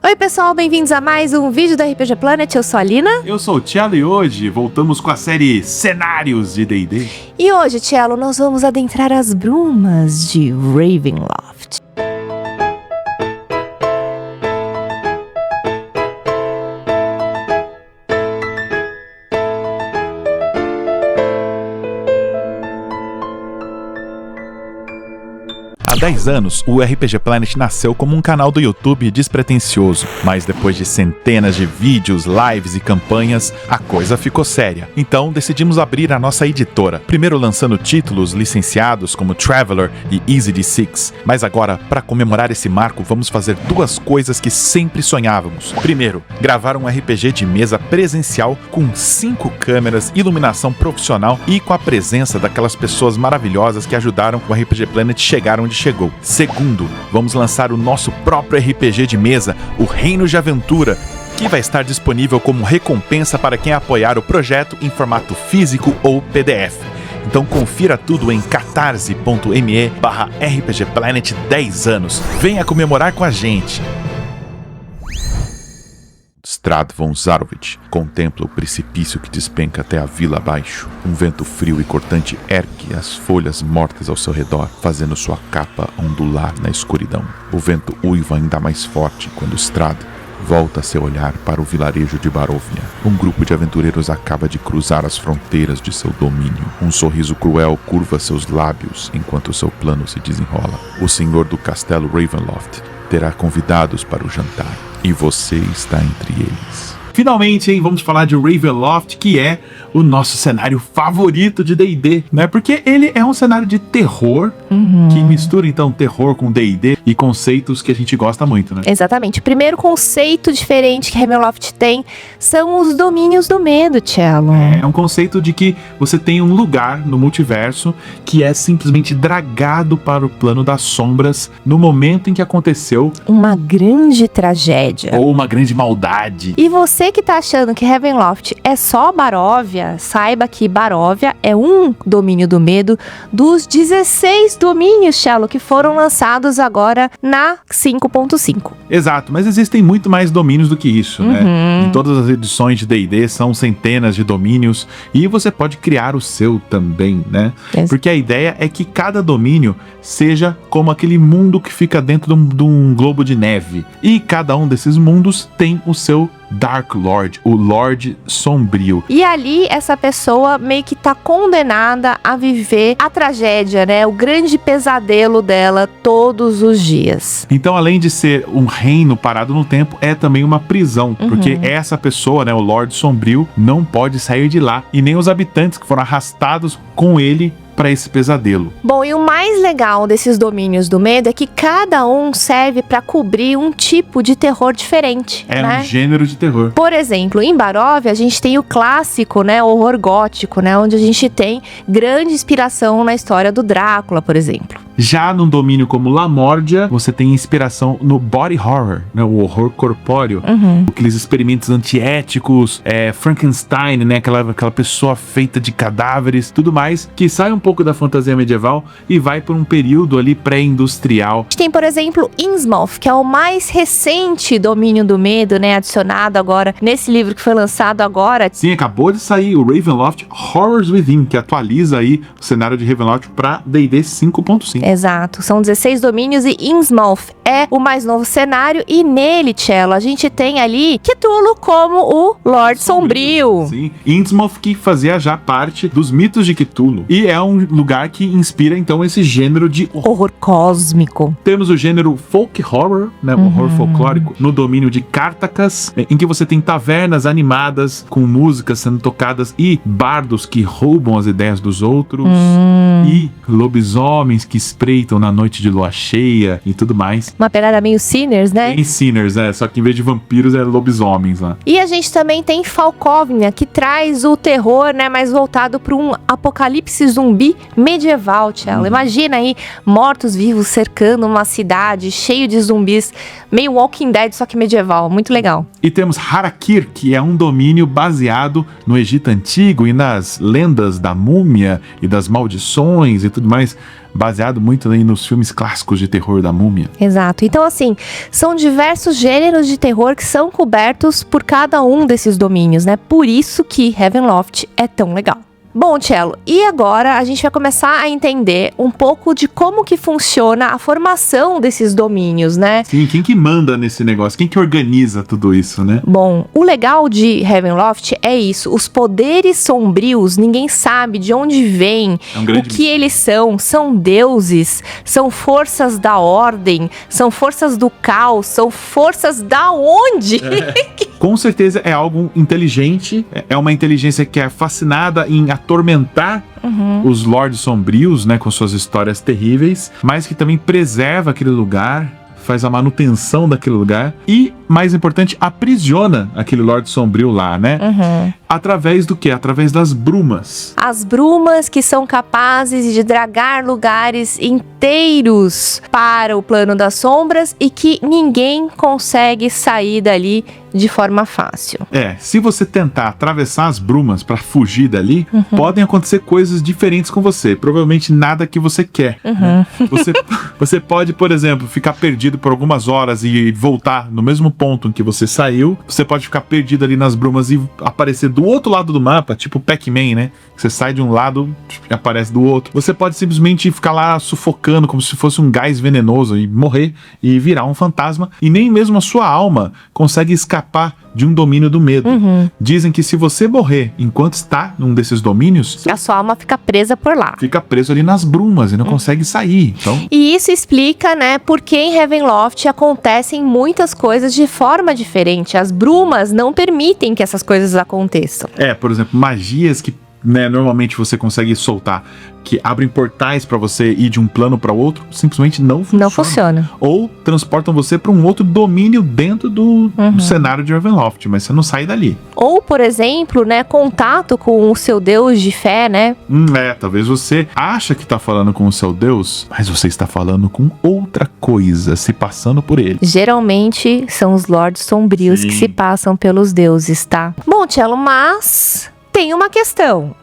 Oi pessoal, bem-vindos a mais um vídeo da RPG Planet, eu sou a Lina. Eu sou o Tchelo e hoje voltamos com a série Cenários de D&D. E hoje, Tchelo, nós vamos adentrar as brumas de Ravenloft. Há 10 anos, o RPG Planet nasceu como um canal do YouTube despretensioso, mas depois de centenas de vídeos, lives e campanhas, a coisa ficou séria. Então decidimos abrir a nossa editora, primeiro lançando títulos licenciados como Traveler e Easy D6, mas agora, para comemorar esse marco, vamos fazer duas coisas que sempre sonhávamos. Primeiro, gravar um RPG de mesa presencial com 5 câmeras, iluminação profissional e com a presença daquelas pessoas maravilhosas que ajudaram o RPG Planet chegar onde chegou. Segundo, vamos lançar o nosso próprio RPG de mesa, o Reino de Aventura, que vai estar disponível como recompensa para quem apoiar o projeto em formato físico ou PDF. Então confira tudo em catarse.me/RPGplanet 10 anos. Venha comemorar com a gente! Strad von Zarovich contempla o precipício que despenca até a vila abaixo. Um vento frio e cortante ergue as folhas mortas ao seu redor, fazendo sua capa ondular na escuridão. O vento uiva ainda mais forte quando Strad volta seu olhar para o vilarejo de Barovnia. Um grupo de aventureiros acaba de cruzar as fronteiras de seu domínio. Um sorriso cruel curva seus lábios enquanto seu plano se desenrola. O senhor do castelo Ravenloft terá convidados para o jantar, e você está entre eles. Finalmente, hein, vamos falar de Ravenloft, que é o nosso cenário favorito de D&D, né? Porque ele é um cenário de terror, que mistura então terror com D&D e conceitos que a gente gosta muito, né? Exatamente. O primeiro conceito diferente que Ravenloft tem são os domínios do medo, Tchelo. É um conceito de que você tem um lugar no multiverso que é simplesmente dragado para o plano das sombras no momento em que aconteceu Uma grande tragédia. ou uma grande maldade. E você que tá achando que Ravenloft é só Baróvia, saiba que Baróvia é um domínio do medo dos 16 domínios, Tchelo, que foram lançados agora na 5.5. Exato, mas existem muito mais domínios do que isso, né? Em todas as edições de D&D são centenas de domínios e você pode criar o seu também, né? Porque a ideia é que cada domínio seja como aquele mundo que fica dentro de um globo de neve. E cada um desses mundos tem o seu Dark Lord, o Lorde Sombrio. E ali essa pessoa meio que tá condenada a viver a tragédia, né? O grande pesadelo dela todos os dias. Então, além de ser um reino parado no tempo, é também uma prisão, porque essa pessoa, né, o Lorde Sombrio, não pode sair de lá, e nem os habitantes que foram arrastados com ele para esse pesadelo. Bom, e o mais legal desses domínios do medo é que cada um serve para cobrir um tipo de terror diferente, né? Um gênero de terror. Por exemplo, em Baróvia a gente tem o clássico, né, horror gótico, né, onde a gente tem grande inspiração na história do Drácula, por exemplo. Já num domínio como Lamórdia, você tem inspiração no body horror, né, o horror corpóreo. Aqueles experimentos antiéticos, Frankenstein, né, aquela pessoa feita de cadáveres, tudo mais, que sai um pouco da fantasia medieval e vai por um período ali pré-industrial. A gente tem, por exemplo, Innsmouth, que é o mais recente domínio do medo, né, adicionado agora nesse livro que foi lançado agora. Sim, acabou de sair o Ravenloft Horrors Within, que atualiza aí o cenário de Ravenloft para D&D 5.5. Exato, são 16 domínios e Innsmouth é o mais novo cenário, e nele, Tchelo, a gente tem ali Cthulhu como o Lorde Sombrio. Sim, Innsmouth que fazia já parte dos mitos de Cthulhu, e é um lugar que inspira então esse gênero de horror cósmico. Temos o gênero folk horror, né, horror folclórico, no domínio de Cartacas, em que você tem tavernas animadas com músicas sendo tocadas e bardos que roubam as ideias dos outros, e lobisomens que espreitam na noite de lua cheia e tudo mais. Uma pegada meio Sinners, né? Tem Sinners, só que em vez de vampiros é lobisomens lá. E a gente também tem Falkovnia, que traz o terror, né, mais voltado para um apocalipse zumbi medieval, Tchelo. Imagina aí mortos-vivos cercando uma cidade cheio de zumbis, meio Walking Dead, só que medieval. Muito legal. E temos Harakir, que é um domínio baseado no Egito Antigo e nas lendas da múmia e das maldições e tudo mais. baseado muito aí nos filmes clássicos de terror da Múmia. Exato. Então, assim, são diversos gêneros de terror que são cobertos por cada um desses domínios, né? Por isso que Ravenloft é tão legal. Bom, Cello, e agora a gente vai começar a entender um pouco de como que funciona a formação desses domínios, né? Sim, quem que manda nesse negócio? Quem que organiza tudo isso, né? Bom, o legal de Ravenloft é isso, os poderes sombrios, ninguém sabe de onde vêm, o que eles são deuses, são forças da ordem, são forças do caos, são forças da onde? Com certeza é algo inteligente, é uma inteligência que é fascinada em atormentar os Lordes Sombrios, né, com suas histórias terríveis, mas que também preserva aquele lugar, faz a manutenção daquele lugar e, mais importante, aprisiona aquele Lorde Sombrio lá, né? Através do quê? Através das brumas. As brumas que são capazes de dragar lugares inteiros para o plano das sombras e que ninguém consegue sair dali de forma fácil. Se você tentar atravessar as brumas para fugir dali, podem acontecer coisas diferentes com você. Provavelmente nada que você quer. Né? Você pode, por exemplo, ficar perdido por algumas horas e voltar no mesmo ponto em que você saiu. Você pode ficar perdido ali nas brumas e aparecer do outro lado do mapa, tipo Pac-Man, né? Você sai de um lado e aparece do outro. Você pode simplesmente ficar lá sufocando como se fosse um gás venenoso e morrer e virar um fantasma. E nem mesmo a sua alma consegue escapar de um domínio do medo. Dizem que se você morrer enquanto está num desses domínios, a sua alma fica presa por lá. Fica preso ali nas brumas e não consegue sair. Então... E isso explica, né, por que em Ravenloft acontecem muitas coisas de forma diferente. As brumas não permitem que essas coisas aconteçam. Por exemplo, magias que normalmente você consegue soltar, que abrem portais pra você ir de um plano pra outro, simplesmente não funciona. Ou transportam você pra um outro domínio dentro do cenário de Ravenloft, mas você não sai dali. Ou, por exemplo, né, contato com o seu deus de fé, né? Talvez você acha que tá falando com o seu deus, mas você está falando com outra coisa, se passando por ele. Geralmente são os Lordes Sombrios que se passam pelos deuses, tá? Bom, Cello, mas... tem uma questão,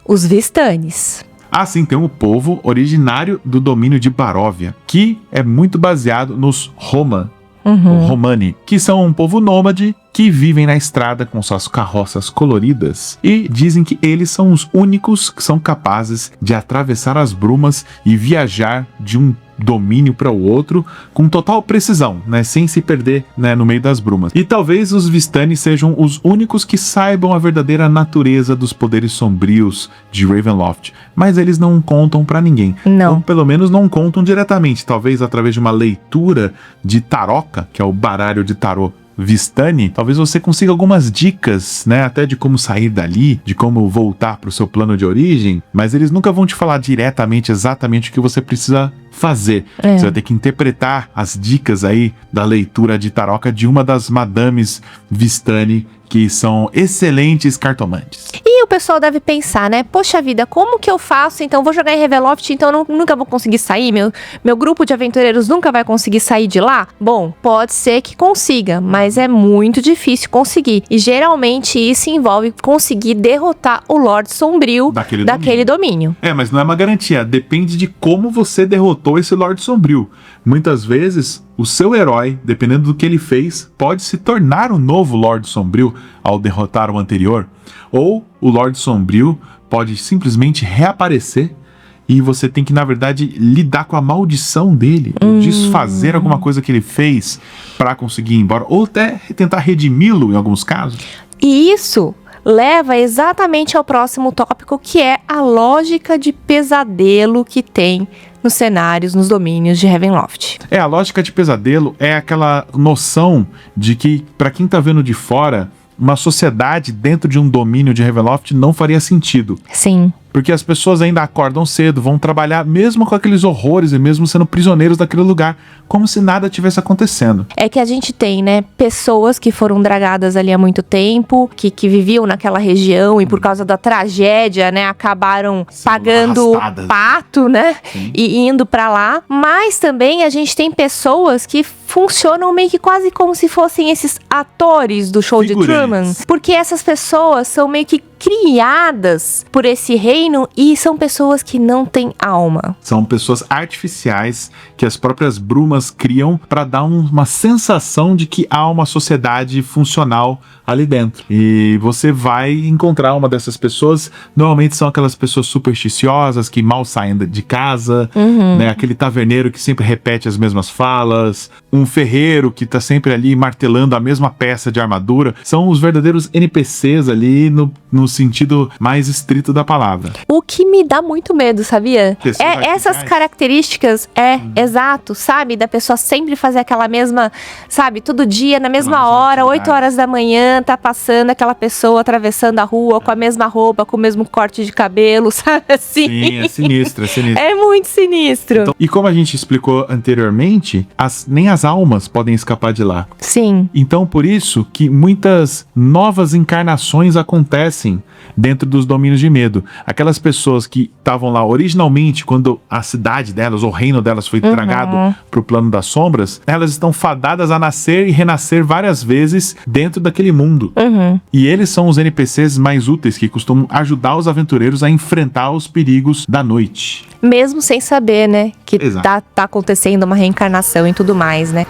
os Vistanes. Sim, tem um povo originário do domínio de Baróvia, que é muito baseado nos Romani, que são um povo nômade que vivem na estrada com suas carroças coloridas e dizem que eles são os únicos que são capazes de atravessar as brumas e viajar de um domínio para o outro com total precisão, né, sem se perder, né, no meio das brumas. E talvez os Vistani sejam os únicos que saibam a verdadeira natureza dos poderes sombrios de Ravenloft, mas eles não contam para ninguém. Não. Ou pelo menos não contam diretamente, talvez através de uma leitura de Taroka, que é o baralho de tarô Vistani, talvez você consiga algumas dicas, né, até de como sair dali, de como voltar para o seu plano de origem, mas eles nunca vão te falar diretamente exatamente o que você precisa fazer. Você vai ter que interpretar as dicas aí da leitura de Taroka de uma das madames Vistani, que são excelentes cartomantes. E o pessoal deve pensar, né? Poxa vida, como que eu faço? Então, vou jogar em Ravenloft, então eu nunca vou conseguir sair? Meu grupo de aventureiros nunca vai conseguir sair de lá? Bom, pode ser que consiga, mas é muito difícil conseguir. E geralmente isso envolve conseguir derrotar o Lorde Sombrio daquele domínio. Mas não é uma garantia. Depende de como você derrotou esse Lorde Sombrio. Muitas vezes, o seu herói, dependendo do que ele fez, pode se tornar um novo Lorde Sombrio ao derrotar o anterior. Ou o Lorde Sombrio pode simplesmente reaparecer e você tem que, na verdade, lidar com a maldição dele, desfazer alguma coisa que ele fez para conseguir ir embora, ou até tentar redimi-lo em alguns casos. E isso leva exatamente ao próximo tópico, que é a lógica de pesadelo que tem nos cenários, nos domínios de Ravenloft. A lógica de pesadelo é aquela noção de que, para quem tá vendo de fora, uma sociedade dentro de um domínio de Ravenloft não faria sentido. Sim. Porque as pessoas ainda acordam cedo, vão trabalhar mesmo com aqueles horrores e mesmo sendo prisioneiros daquele lugar, como se nada tivesse acontecendo. É que a gente tem, né, pessoas que foram dragadas ali há muito tempo, que viviam naquela região e por causa da tragédia, né, acabaram pagando pato, né, e indo pra lá. Mas também a gente tem pessoas que funcionam meio que quase como se fossem esses atores do show de Truman. Porque essas pessoas são meio que criadas por esse reino e são pessoas que não têm alma. São pessoas artificiais que as próprias brumas criam para dar uma sensação de que há uma sociedade funcional ali dentro. E você vai encontrar uma dessas pessoas. Normalmente são aquelas pessoas supersticiosas que mal saem de casa, né? Aquele taverneiro que sempre repete as mesmas falas, um ferreiro que tá sempre ali martelando a mesma peça de armadura. São os verdadeiros NPCs ali no sentido mais estrito da palavra. O que me dá muito medo, sabia? Essas características, exato, sabe? Da pessoa sempre fazer aquela mesma, sabe? Todo dia, na mesma hora, 8 horas da manhã, tá passando aquela pessoa atravessando a rua com a mesma roupa, com o mesmo corte de cabelo, sabe assim? Sim, é sinistro, é sinistro. É muito sinistro. Então, e como a gente explicou anteriormente, nem as almas podem escapar de lá. Sim. Então, por isso que muitas novas encarnações acontecem dentro dos domínios de medo. Aquelas pessoas que estavam lá originalmente, quando a cidade delas, o reino delas foi tragado pro plano das sombras, elas estão fadadas a nascer e renascer várias vezes dentro daquele mundo. E eles são os NPCs mais úteis que costumam ajudar os aventureiros a enfrentar os perigos da noite. Mesmo sem saber, né? Que Exato. tá acontecendo uma reencarnação e tudo mais, né?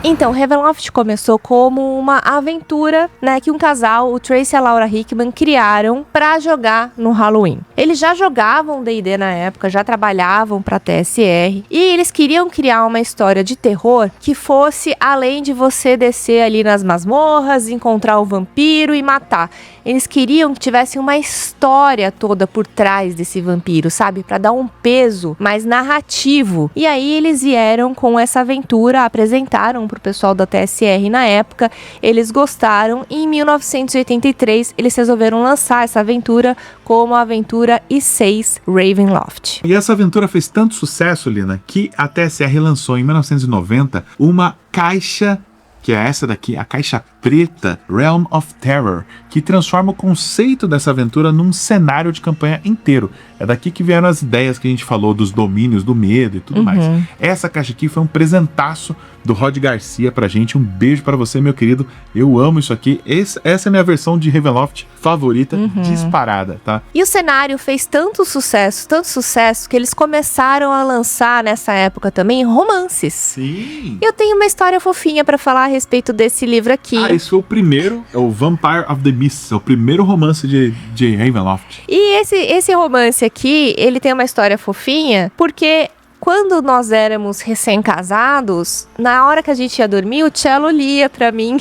Então, Ravenloft começou como uma aventura, né, que um casal, o Tracy e a Laura Hickman, criaram pra jogar no Halloween. Eles já jogavam D&D na época, já trabalhavam pra TSR, e eles queriam criar uma história de terror que fosse além de você descer ali nas masmorras, encontrar o vampiro e matar. Eles queriam que tivesse uma história toda por trás desse vampiro, sabe? Pra dar um peso mais narrativo. E aí eles vieram com essa aventura, apresentaram pro pessoal da TSR na época, eles gostaram e em 1983 eles resolveram lançar essa aventura como a aventura I6 Ravenloft. E essa aventura fez tanto sucesso, Lina, que a TSR lançou em 1990 uma caixa, que é essa daqui, a caixa preta Realm of Terror, que transforma o conceito dessa aventura num cenário de campanha inteiro. É daqui que vieram as ideias que a gente falou dos domínios do medo e tudo mais. Essa caixa aqui foi um presentaço do Rod Garcia pra gente. Um beijo pra você, meu querido. Eu amo isso aqui. Essa é a minha versão de Ravenloft favorita, disparada, tá? E o cenário fez tanto sucesso, que eles começaram a lançar nessa época também romances. Sim! Eu tenho uma história fofinha pra falar a respeito desse livro aqui. Esse foi o primeiro, é o Vampire of the Mists, é o primeiro romance de Ravenloft. E esse romance aqui, ele tem uma história fofinha, porque quando nós éramos recém-casados, na hora que a gente ia dormir, o Cello lia pra mim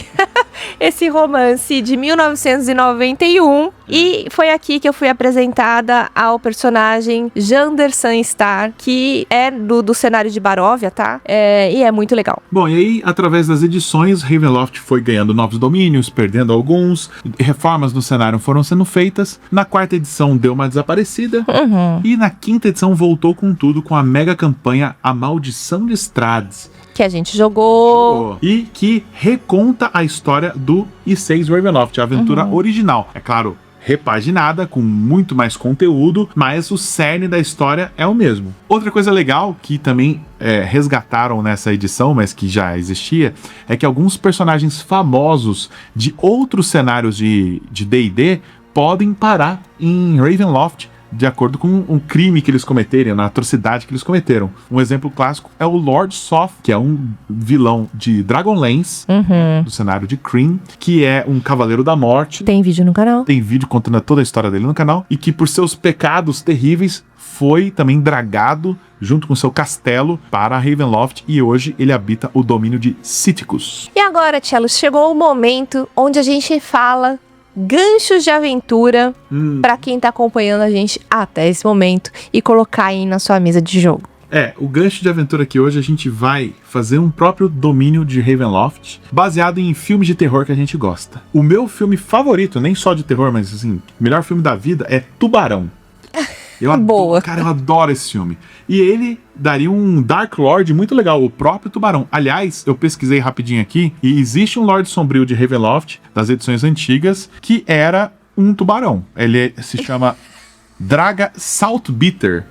esse romance de 1991. E foi aqui que eu fui apresentada ao personagem Jander Sunstar, que é do cenário de Baróvia, tá? E é muito legal. Bom, e aí, através das edições, Ravenloft foi ganhando novos domínios, perdendo alguns, reformas no cenário foram sendo feitas. Na 4ª edição deu uma desaparecida, e na 5ª edição voltou com tudo, com a mega campanha A Maldição de Strahd, que a gente jogou. E que reconta a história do I6 Ravenloft, a aventura original. É claro, repaginada, com muito mais conteúdo, mas o cerne da história é o mesmo. Outra coisa legal que também resgataram nessa edição, mas que já existia, é que alguns personagens famosos de outros cenários de D&D podem parar em Ravenloft de acordo com um crime que eles cometerem, na atrocidade que eles cometeram. Um exemplo clássico é o Lord Soth, que é um vilão de Dragonlance, do cenário de Krynn, que é um cavaleiro da morte. Tem vídeo no canal. Tem vídeo contando toda a história dele no canal, e que por seus pecados terríveis foi também dragado junto com seu castelo para Ravenloft, e hoje ele habita o domínio de Cithicus. E agora, Cello, chegou o momento onde a gente fala ganchos de aventura pra quem tá acompanhando a gente até esse momento e colocar aí na sua mesa de jogo. O gancho de aventura aqui hoje a gente vai fazer um próprio domínio de Ravenloft, baseado em filmes de terror que a gente gosta. O meu filme favorito, nem só de terror, mas assim, melhor filme da vida é Tubarão. Boa. Cara, eu adoro esse filme. E ele daria um Dark Lord muito legal, o próprio Tubarão. Aliás, eu pesquisei rapidinho aqui, e existe um Lorde Sombrio de Ravenloft, das edições antigas, que era um tubarão. Ele se chama Draga Saltbitter.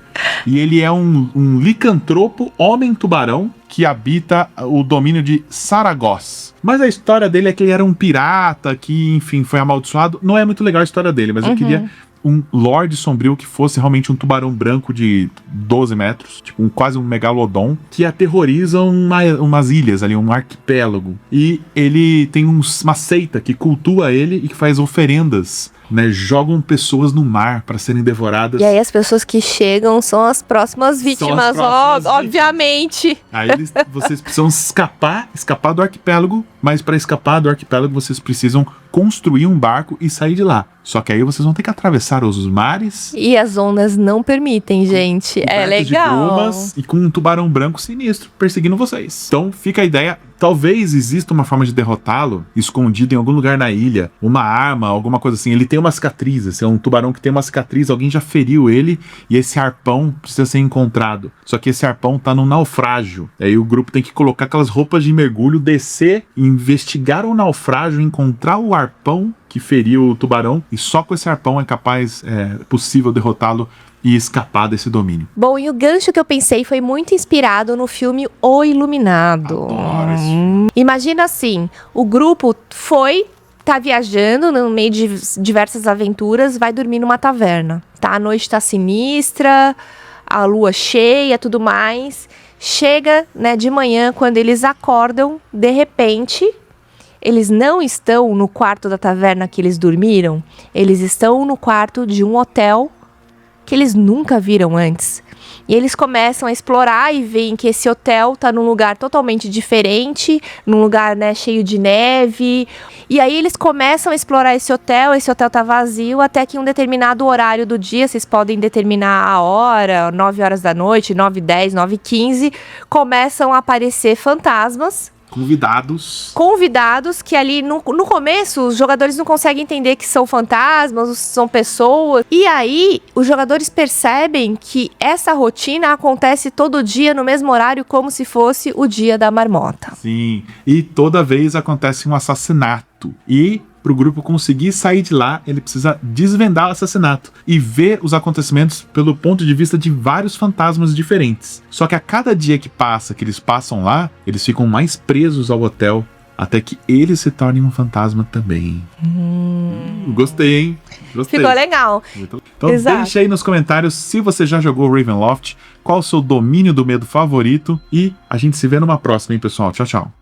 E ele é um licantropo homem-tubarão que habita o domínio de Saragosse. Mas a história dele é que ele era um pirata que, enfim, foi amaldiçoado. Não é muito legal a história dele, mas eu queria um Lorde Sombrio que fosse realmente um tubarão branco de 12 metros, tipo quase um megalodon, que aterroriza umas ilhas ali, um arquipélago. E ele tem uma seita que cultua ele e que faz oferendas, né? Jogam pessoas no mar para serem devoradas. E aí as pessoas que chegam são as próximas vítimas, obviamente. Aí vocês precisam escapar do arquipélago, mas para escapar do arquipélago vocês precisam construir um barco e sair de lá. Só que aí vocês vão ter que atravessar os mares. E as ondas não permitem, gente. É legal. De brumas e com um tubarão branco sinistro perseguindo vocês. Então fica a ideia. Talvez exista uma forma de derrotá-lo escondido em algum lugar na ilha. Uma arma, alguma coisa assim. Ele tem uma cicatriz. Esse é um tubarão que tem uma cicatriz. Alguém já feriu ele e esse arpão precisa ser encontrado. Só que esse arpão tá num naufrágio. Aí o grupo tem que colocar aquelas roupas de mergulho, descer, investigar o naufrágio, encontrar o arpão que feriu o tubarão, e só com esse arpão é possível derrotá-lo e escapar desse domínio. Bom, e o gancho que eu pensei foi muito inspirado no filme O Iluminado. Adoro esse filme. Imagina assim, o grupo tá viajando no meio de diversas aventuras, vai dormir numa taverna, tá? A noite tá sinistra, a lua cheia, tudo mais. Chega, né, de manhã, quando eles acordam, de repente, eles não estão no quarto da taverna que eles dormiram, eles estão no quarto de um hotel que eles nunca viram antes. E eles começam a explorar e veem que esse hotel tá num lugar totalmente diferente, num lugar, né, cheio de neve. E aí eles começam a explorar esse hotel tá vazio, até que em um determinado horário do dia, vocês podem determinar a hora, 9 horas da noite, 9h10, 9h15, começam a aparecer fantasmas. Convidados que ali no começo os jogadores não conseguem entender que são fantasmas, são pessoas. E aí os jogadores percebem que essa rotina acontece todo dia no mesmo horário, como se fosse o dia da marmota. Sim, e toda vez acontece um assassinato. E para o grupo conseguir sair de lá, ele precisa desvendar o assassinato e ver os acontecimentos pelo ponto de vista de vários fantasmas diferentes. Só que a cada dia que passa, que eles passam lá, eles ficam mais presos ao hotel, até que eles se tornem um fantasma também. Gostei, hein? Gostei. Ficou legal. Então deixa aí nos comentários se você já jogou Ravenloft, qual o seu domínio do medo favorito, e a gente se vê numa próxima, hein, pessoal? Tchau, tchau.